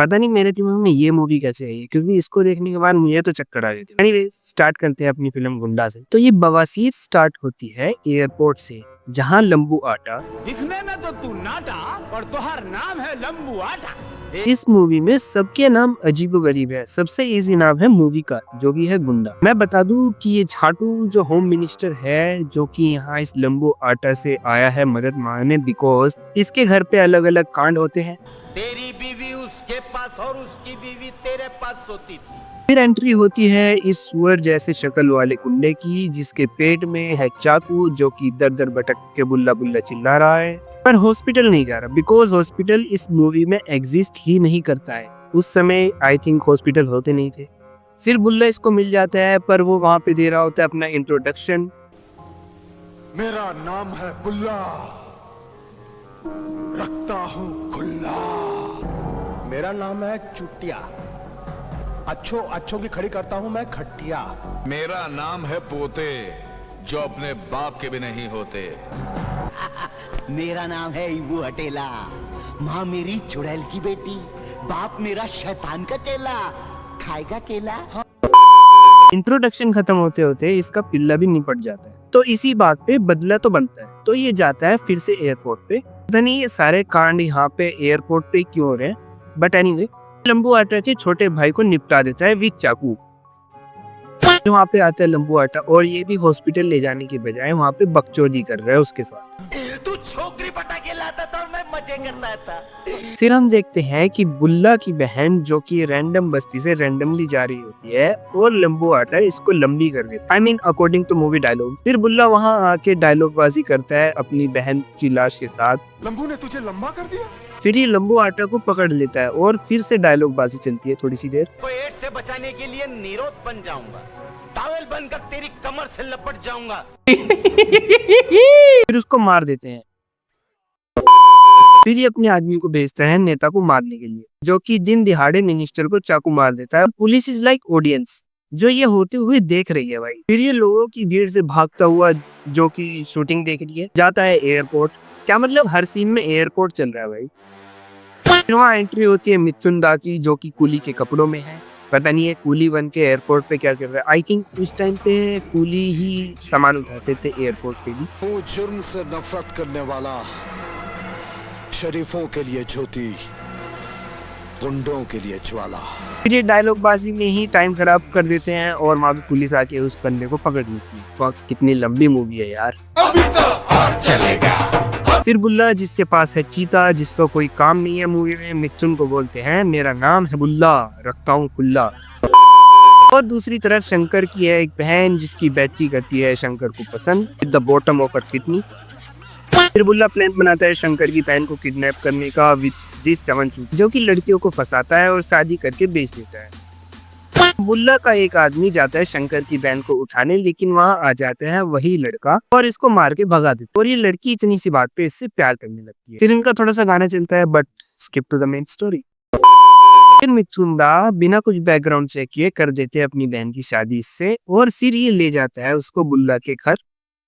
पता नहीं मेरे दिमाग में ये मूवी कैसे आई है, क्योंकि इसको देखने के बाद मुझे तो चक्कर आ गए थे। एनीवे स्टार्ट करते हैं अपनी फिल्म गुंडा से। तो ये बवासीर स्टार्ट होती है एयरपोर्ट से, जहाँ लंबू आटा दिखने में तो तू नाटा और तुहार नाम है लंबू आटा। इस मूवी में सबके नाम अजीबोगरीब है। सबसे इजी नाम है मूवी का, जो भी है गुंडा। मैं बता दूं कि ये छाटू जो होम मिनिस्टर है, जो कि यहाँ इस लंबू आटा से आया है मदद मांगने, बिकॉज इसके घर पे अलग अलग कांड होते हैं। तेरी बीवी उसके पास और उसकी बीवी तेरे पास सोती थी। फिर एंट्री होती है इस सुअर जैसे शक्ल वाले गुंडे की, जिसके पेट में है चाकू, जो कि दर दर भटक के बुल्ला बुल्ला चिल्ला रहा है, पर हॉस्पिटल नहीं जा रहा, बिकॉज हॉस्पिटल इस मूवी में एग्जिस्ट ही नहीं करता है। उस समय आई थिंक हॉस्पिटल होते नहीं थे। फिर बुल्ला इसको मिल जाता है, पर वो वहां पे दे रहा होता है अपना इंट्रोडक्शन। मेरा नाम है बुल्ला, रखता हूँ खुल्ला। मेरा नाम है चुटिया, अच्छों की खड़ी करता हूँ मैं खटिया। मेरा नाम है पोते, जो अपने बाप के भी नहीं होते। मेरा नाम है इबू हटेला, माँ मेरी चुड़ैल की बेटी, बाप मेरा शैतान का चेला, खाएगा केला। इंट्रोडक्शन खत्म होते होते इसका पिल्ला भी निपट जाता है। तो इसी बात पे बदला तो बनता है। तो ये जाता है फिर से एयरपोर्ट पे। पता नहीं ये सारे कांड यहाँ पे एयरपोर्ट पे क्यों हो रहे हैं, बट एनीवे लंबू आटा के छोटे भाई को निपटा देता है विक चाकू। वहाँ पे आता है लंबू आटा, और ये भी हॉस्पिटल ले जाने की बजाय वहाँ पे बकचोदी कर रहा है उसके साथ। तू छोकरी पटा के लाता था और मैं मजे करता था। फिर हम देखते हैं कि बुल्ला की बहन, जो कि रैंडम बस्ती से रैंडमली जा रही होती है, और लंबू आटा इसको लंबी कर देता है, I mean according to movie dialogue. फिर बुल्ला वहाँ आके डायलॉग बाजी करता है अपनी बहन की लाश के साथ। लंबू ने तुझे लंबा कर दिया। फिर ये लंबू आटा को पकड़ लेता है और फिर से डायलॉग बाजी चलती है थोड़ी सी देर। को एड्स से बचाने के लिए नीरोध बन जाऊंगा, टॉवेल बनकर तेरी कमर से लपट जाऊंगा। फिर उसको मार देते हैं। फिर ये अपने आदमी को भेजता है नेता को मारने के लिए, जो कि दिन दिहाड़े मिनिस्टर को चाकू मार देता है। पुलिस इज लाइक ऑडियंस, जो ये होते हुए देख रही है भाई। फिर ये लोगों की भीड़ से भागता हुआ, जो कि शूटिंग देख रही है, जाता है एयरपोर्ट। क्या मतलब हर सीन में एयरपोर्ट चल रहा है भाई। फिर वहाँ एंट्री होती है मित्सुंदा की, जो कि कूली के कपड़ों में है। पता नहीं है कूली बन के एयरपोर्ट पे क्या कर रहा है। आई थिंक उस टाइम पे कूली ही सामान उठाते थे एयरपोर्ट पे भी। हूँ जुर्म से नफरत करने वाला, शरीफों के लिए ज्योति, गुंडों के लिए ज्वाला। फिर ये डायलॉग बाजी में ही टाइम खराब कर देते हैं, और वहाँ पे पुलिस आके उस बंदे को पकड़ लेती है। फक, कितनी लंबी मूवी है यार। अभी तो और चलेगा। फिर बुल्ला, जिसके पास है चीता, जिसको कोई काम नहीं है मूवी में, मिथुन को बोलते हैं मेरा नाम है बुल्ला, रखता हूँ खुल्ला। और दूसरी तरफ शंकर की है एक बहन, जिसकी बेटी करती है शंकर को पसंद with the bottom of her kidney. फिर बुल्ला प्लान बनाता है शंकर की बहन को किडनैप करने का विद दिस चवनचू, जो कि लड़कियों को फंसाता है और शादी करके बेच देता है। बुल्ला का एक आदमी जाता है शंकर की बहन को उठाने, लेकिन वहां आ जाता है वही लड़का और इसको मार के भगा देता है। और ये लड़की इतनी सी बात पे इससे प्यार करने लगती है। फिर इनका थोड़ा सा गाना चलता है, but skip to the main story. फिर मिथुंदा बिना कुछ बैकग्राउंड चेक किए कर देते हैं अपनी बहन की शादी इससे, और फिर ये ले जाता है उसको बुल्ला के घर,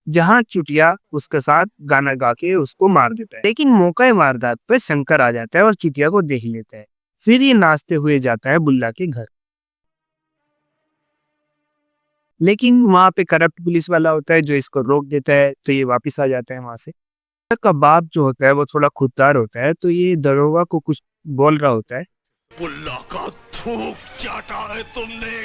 जहाँ चुटिया उसके साथ गाना गा के उसको मार देता है। लेकिन मौका वारदात पे शंकर आ जाता है और चुटिया को देख लेता है। फिर ये नाचते हुए जाता है बुल्ला के घर, लेकिन वहाँ पे करप्ट पुलिस वाला होता है जो इसको रोक देता है। तो ये वापस आ जाता है वहां से। का बाप जो होता है वो थोड़ा खुददार होता है, तो ये दरोगा को कुछ बोल रहा होता है। बुल्ला का थूक चाटा है तुमने,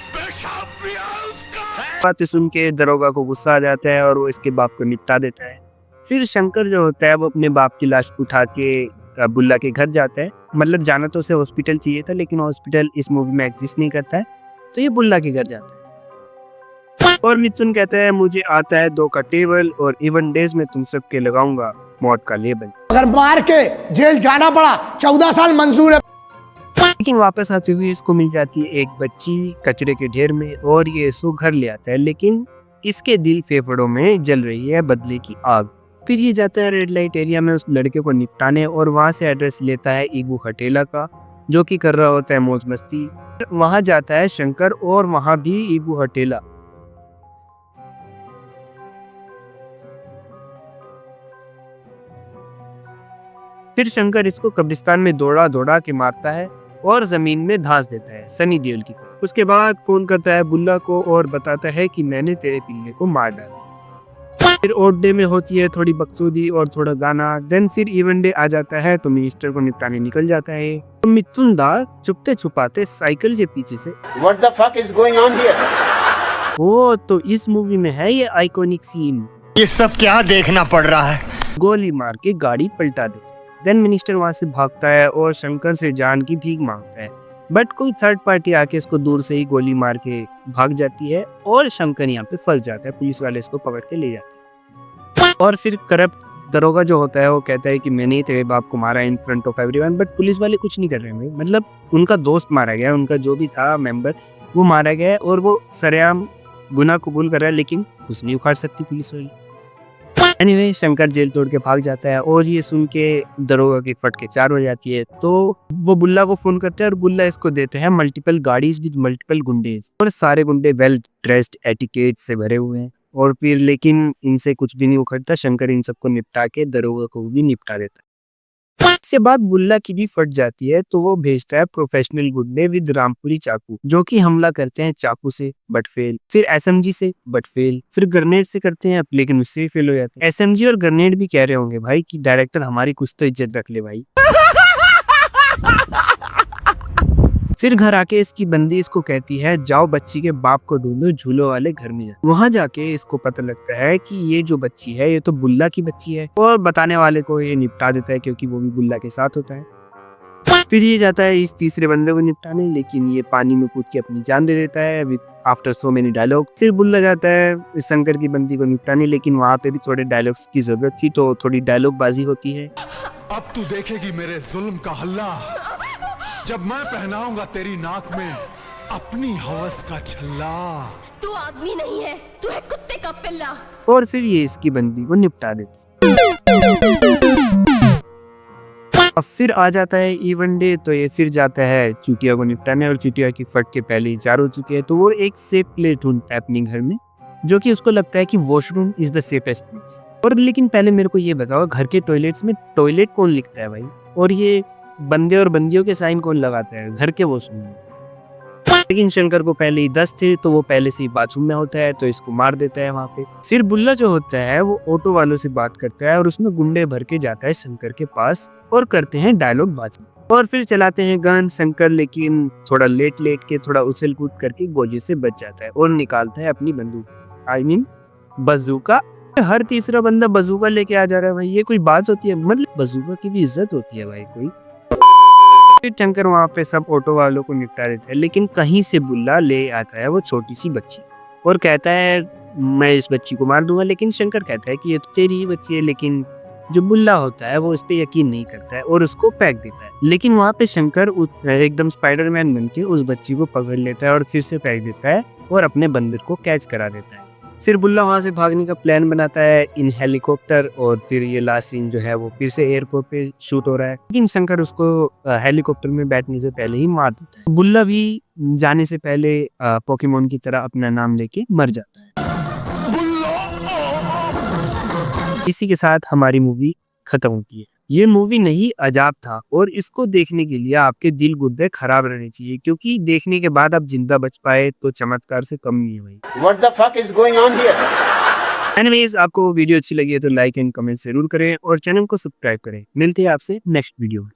पेशाब पिया उसका। बातें सुन के दरोगा को गुस्सा आ जाता है और वो इसके बाप को निपटा देता है। फिर शंकर जो होता है वो अपने बाप की लाश उठा के बुल्ला के घर जाता है। मतलब जाना तो उसे हॉस्पिटल चाहिए था, लेकिन हॉस्पिटल इस मूवी में एग्जिस्ट नहीं करता है, तो ये बुल्ला के घर जाता है। और मिथुन कहता है मुझे आता है 2 का टेबल, और इवन डेज में तुम सबके लगाऊंगा मौत का लेबल। अगर मार के जेल जाना पड़ा 14 साल मंजूर है। लेकिन वापस आते हुए इसको मिल जाती है एक बच्ची कचरे के ढेर में, और ये इसको घर ले आता है, लेकिन इसके दिल फेफड़ों में जल रही है बदले की आग। फिर ये जाता है रेड लाइट एरिया में उस लड़के को निपटाने, और वहां से एड्रेस लेता है इबू हटेला का, जो कि कर रहा होता है मौज मस्ती। वहां जाता है शंकर, और वहां भी इबू हटेला। फिर शंकर इसको कब्रिस्तान में दौड़ा दौड़ा के मारता है और जमीन में धंस देता है सनी देओल की तरह। उसके बाद फोन करता है बुल्ला को और बताता है कि मैंने तेरे पिल्ले को मार डाला। फिर ओट डे में होती है थोड़ी बकचोदी और थोड़ा गाना। देन फिर इवन डे आ जाता है तो मिनिस्टर को निपटाने निकल जाता है। तो मिथुन दा छुपते छुपाते साइकिल के पीछे से What the fuck is going on here? वो तो इस मूवी में है ये आइकॉनिक सीन, ये सब क्या देखना पड़ रहा है। गोली मार के गाड़ी पलटा देता है। देन मिनिस्टर वहां से भागता है और शंकर से जान की भीख मांगता है, बट कोई थर्ड पार्टी आके इसको दूर से ही गोली मार के भाग जाती है और शंकर यहाँ पे फंस जाता है। पुलिस वाले इसको पकड़ के ले जाते हैं और फिर करप्ट दरोगा जो होता है वो कहता है कि मैंने ही तेरे बाप को मारा in front of everyone, but police वाले कुछ नहीं कर रहे हैं। मतलब उनका दोस्त मारा गया, उनका जो भी था मेंबर वो मारा गया है और वो सरेआम गुनाह कबूल कर रहा है, लेकिन कुछ नहीं उखाड़ सकती पुलिस वाली। एनीवे शंकर जेल तोड़ के भाग जाता है और ये सुन के दरोगा की फटके चार हो जाती है। तो वो बुल्ला को फोन करता है और बुल्ला इसको देते हैं मल्टीपल गाड़ीज विद मल्टीपल गुंडेज, और सारे गुंडे वेल ड्रेस्ड एटिकेट से भरे हुए हैं। और फिर लेकिन इनसे कुछ भी नहीं उखड़ता, शंकर इन सबको निपटा के दरोगा को भी निपटा देता है। इसके बाद बुल्ला की भी फट जाती है तो वो भेजता है प्रोफेशनल गुंडे विद रामपुरी चाकू, जो कि हमला करते हैं चाकू से बट फेल, फिर एसएमजी से बट फेल, फिर ग्रेनेड से करते हैं लेकिन उससे भी फेल हो जाते हैं। एसएमजी और ग्रेनेड भी कह रहे होंगे भाई कि डायरेक्टर हमारी कुछ तो इज्जत रख ले भाई। फिर घर आके इसकी बंदी इसको कहती है जाओ बच्ची के बाप को ढूंढो झूलों वाले घर में। वहां जाके इसको पता लगता है कि ये जो बच्ची है ये तो बुल्ला की बच्ची है, और बताने वाले को ये निपटा देता है क्योंकि वो भी बुल्ला के साथ होता है। फिर ये जाता है इस तीसरे बंदे को निपटाने, लेकिन ये पानी में कूद के अपनी जान दे देता है with after so many dialogue. फिर बुल्ला जाता है शंकर की बंदी को निपटाने, लेकिन वहाँ पे भी थोड़े डायलॉग्स की जरूरत थी तो थोड़ी डायलॉग बाजी होती है। अब तू देखेगी मेरे जुल्म का हल्ला, जब मैं पहनाऊंगा तेरी नाक में अपनी हवस का छल्ला। तू आदमी नहीं है, तू है कुत्ते का पिल्ला। और फिर ये इसकी बंदी को निपटा देता है। अब फिर आ जाता है इवन डे तो ये फिर जाता है चुटिया को निपटाने, और चुटिया की फट के पहले ही 4 हो चुके हैं। तो वो एक सेफ प्लेस ढूंढता है अपने घर में, जो कि उसको लगता है कि washroom is the safest place. और लेकिन पहले मेरे को ये बताओ घर के टॉयलेट्स में टॉयलेट कौन लिखता है भाई, और ये बंदे और बंदियों के साइन कौन लगाता है घर के वॉशरूम में। लेकिन शंकर को पहले ही 10 थे तो वो पहले से ही बाथरूम में होता है तो इसको मार देता है वहाँ पे। फिर बुल्ला जो होता है वो ऑटो वालों से बात करता है और उसमें गुंडे भर के जाता है शंकर के पास और करते हैं डायलॉग बाजी, और फिर चलाते हैं गन। शंकर लेकिन थोड़ा लेट के थोड़ा उछल कूद करके गोली से बच जाता है और निकालता है अपनी बंदूक, आई मीन बजूका। हर तीसरा बंदा बजूका लेके आ जा रहा है भाई, ये कोई बात होती है? मतलब बजूका की भी इज्जत होती है भाई कोई। फिर शंकर वहाँ पे सब ऑटो वालों को निपटा देता है, लेकिन कहीं से बुल्ला ले आता है वो छोटी सी बच्ची और कहता है मैं इस बच्ची को मार दूंगा। लेकिन शंकर कहता है कि ये तो तेरी ही बच्ची है, लेकिन जो बुल्ला होता है वो उस पर यकीन नहीं करता है और उसको फेंक देता है। लेकिन वहाँ पे शंकर एकदम स्पाइडरमैन बन के उस बच्ची को पकड़ लेता है और फिर से फेंक देता है और अपने बंदर को कैच करा देता है। फिर बुल्ला वहाँ से भागने का प्लान बनाता है इन हेलीकॉप्टर, और फिर ये लास्ट सीन जो है वो फिर से एयरपोर्ट पे शूट हो रहा है, लेकिन शंकर उसको हेलीकॉप्टर में बैठने से पहले ही मार देता है। बुल्ला भी जाने से पहले पोकेमोन की तरह अपना नाम लेके मर जाता है। इसी के साथ हमारी मूवी खत्म होती है। ये मूवी नहीं अजाब था, और इसको देखने के लिए आपके दिल गुर्दे खराब रहने चाहिए, क्योंकि देखने के बाद आप जिंदा बच पाए तो चमत्कार से कम नहीं है भाई। What the fuck is going on here? Anyways, आपको वीडियो अच्छी लगी है तो लाइक एंड कमेंट जरूर करें और चैनल को सब्सक्राइब करें। मिलते हैं आपसे नेक्स्ट वीडियो में।